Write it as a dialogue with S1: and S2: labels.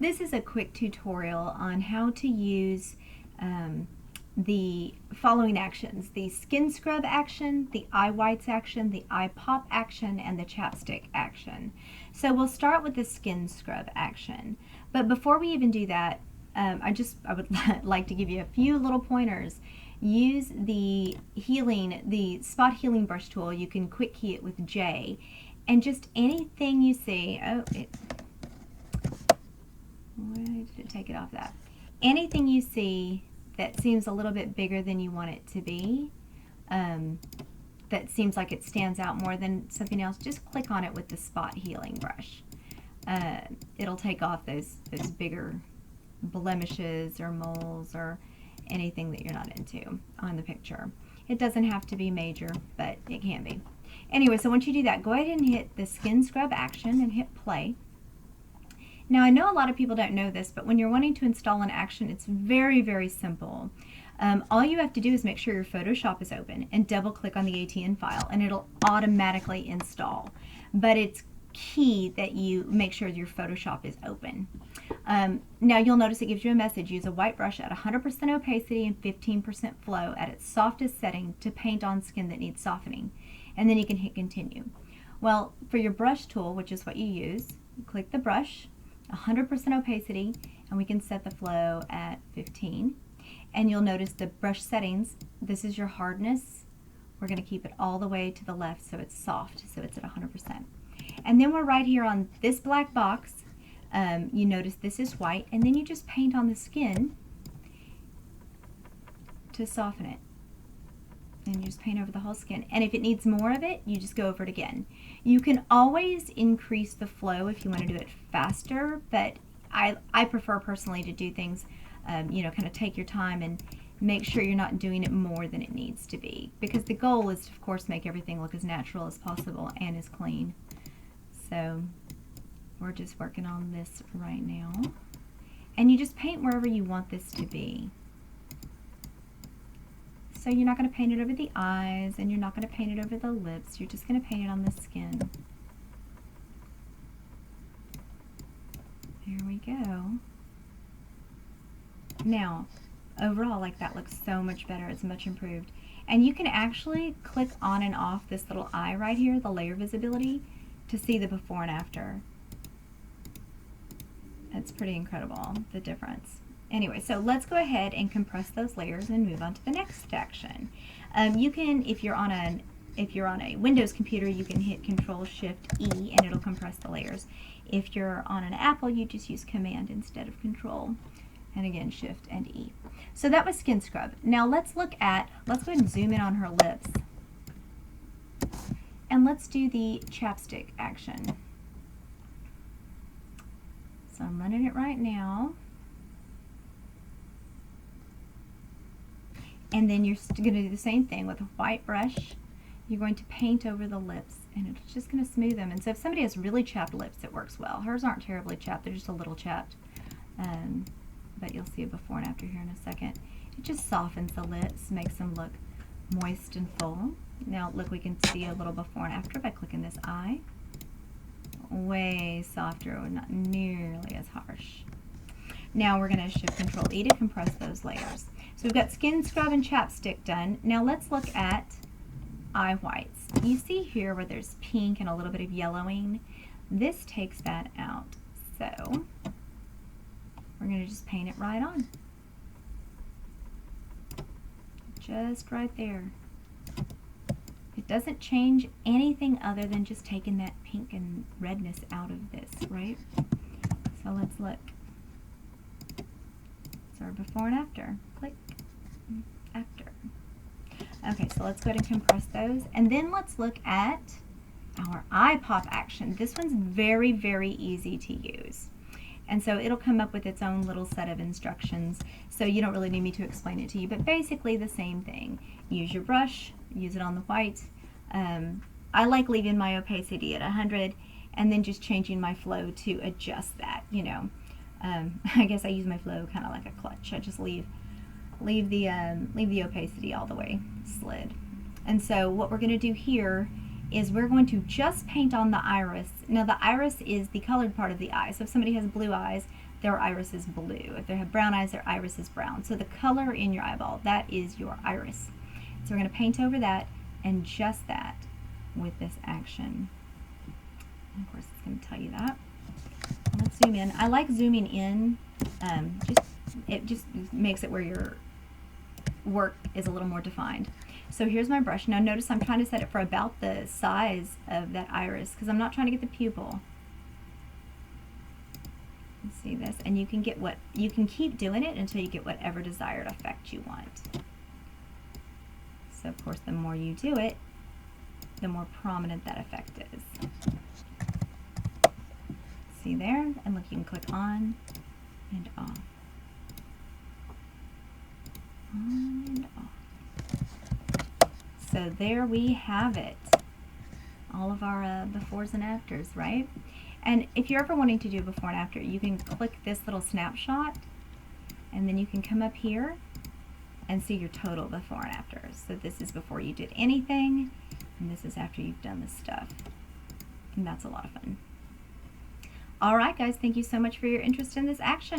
S1: This is a quick tutorial on how to use the following actions: the skin scrub action, the eye whites action, the eye pop action, and the chapstick action. So we'll start with the skin scrub action. But before we even do that, I would like to give you a few little pointers. Use the spot healing brush tool. You can quick key it with J, and just anything you see. Why did it take it off that? Anything you see that seems a little bit bigger than you want it to be, that seems like it stands out more than something else, just click on it with the spot healing brush. It'll take off those bigger blemishes or moles or anything that you're not into on the picture. It doesn't have to be major, but it can be. Anyway, so once you do that, go ahead and hit the skin scrub action and hit play. Now, I know a lot of people don't know this, but when you're wanting to install an action, it's very, very simple. All you have to do is make sure your Photoshop is open and double click on the ATN file, and it'll automatically install. But it's key that you make sure your Photoshop is open. Now you'll notice it gives you a message: use a white brush at 100% opacity and 15% flow at its softest setting to paint on skin that needs softening. And then you can hit continue. Well, for your brush tool, which is what you use, you click the brush, 100% opacity, and we can set the flow at 15. And you'll notice the brush settings. This is your hardness. We're going to keep it all the way to the left so it's soft, so it's at 100%. And then we're right here on this black box. You notice this is white, and then you just paint on the skin to soften it. And you just paint over the whole skin. And if it needs more of it, you just go over it again. You can always increase the flow if you want to do it faster, but I prefer personally to do things, kind of take your time and make sure you're not doing it more than it needs to be. Because the goal is, of course, make everything look as natural as possible and as clean. So we're just working on this right now. And you just paint wherever you want this to be. So you're not going to paint it over the eyes, and you're not going to paint it over the lips. You're just going to paint it on the skin. There we go. Now, overall, like, that looks so much better. It's much improved. And you can actually click on and off this little eye right here, the layer visibility, to see the before and after. It's pretty incredible, the difference. Anyway, so let's go ahead and compress those layers and move on to the next action. You can, if you're on a Windows computer, you can hit Control-Shift-E and it'll compress the layers. If you're on an Apple, you just use Command instead of Control. And again, Shift and E. So that was skin scrub. Now let's go ahead and zoom in on her lips. And let's do the chapstick action. So I'm running it right now. And then you're going to do the same thing with a white brush. You're going to paint over the lips, and it's just going to smooth them. And so if somebody has really chapped lips, it works well. Hers aren't terribly chapped, they're just a little chapped. But you'll see a before and after here in a second. It just softens the lips, makes them look moist and full. Now look, we can see a little before and after by clicking this eye. Way softer, not nearly as harsh. Now we're going to Shift Control-E to compress those layers. So we've got skin scrub and chapstick done. Now let's look at eye whites. You see here where there's pink and a little bit of yellowing? This takes that out. So we're going to just paint it right on. Just right there. It doesn't change anything other than just taking that pink and redness out of this, right? So let's look. So before and after. Click. After. Okay, so let's go ahead and compress those. And then let's look at our eye pop action. This one's very, very easy to use. And so it'll come up with its own little set of instructions. So you don't really need me to explain it to you, but basically the same thing. Use your brush, use it on the white. I like leaving my opacity at 100 and then just changing my flow to adjust that, you know. I guess I use my flow kind of like a clutch. I just leave the opacity all the way slid. And so what we're going to do here is we're going to just paint on the iris. Now the iris is the colored part of the eye. So if somebody has blue eyes, their iris is blue. If they have brown eyes, their iris is brown. So the color in your eyeball, that is your iris. So we're going to paint over that and just that with this action. And of course, it's going to tell you that. Let's zoom in. I like zooming in. It just makes it where your work is a little more defined. So here's my brush. Now notice I'm trying to set it for about the size of that iris because I'm not trying to get the pupil. Let's see this, and you can keep doing it until you get whatever desired effect you want. So of course, the more you do it, the more prominent that effect is. See there? And look, you can click on and off. On and off. So there we have it. All of our befores and afters, right? And if you're ever wanting to do a before and after, you can click this little snapshot, and then you can come up here and see your total before and after. So this is before you did anything, and this is after you've done this stuff. And that's a lot of fun. All right, guys, thank you so much for your interest in this action.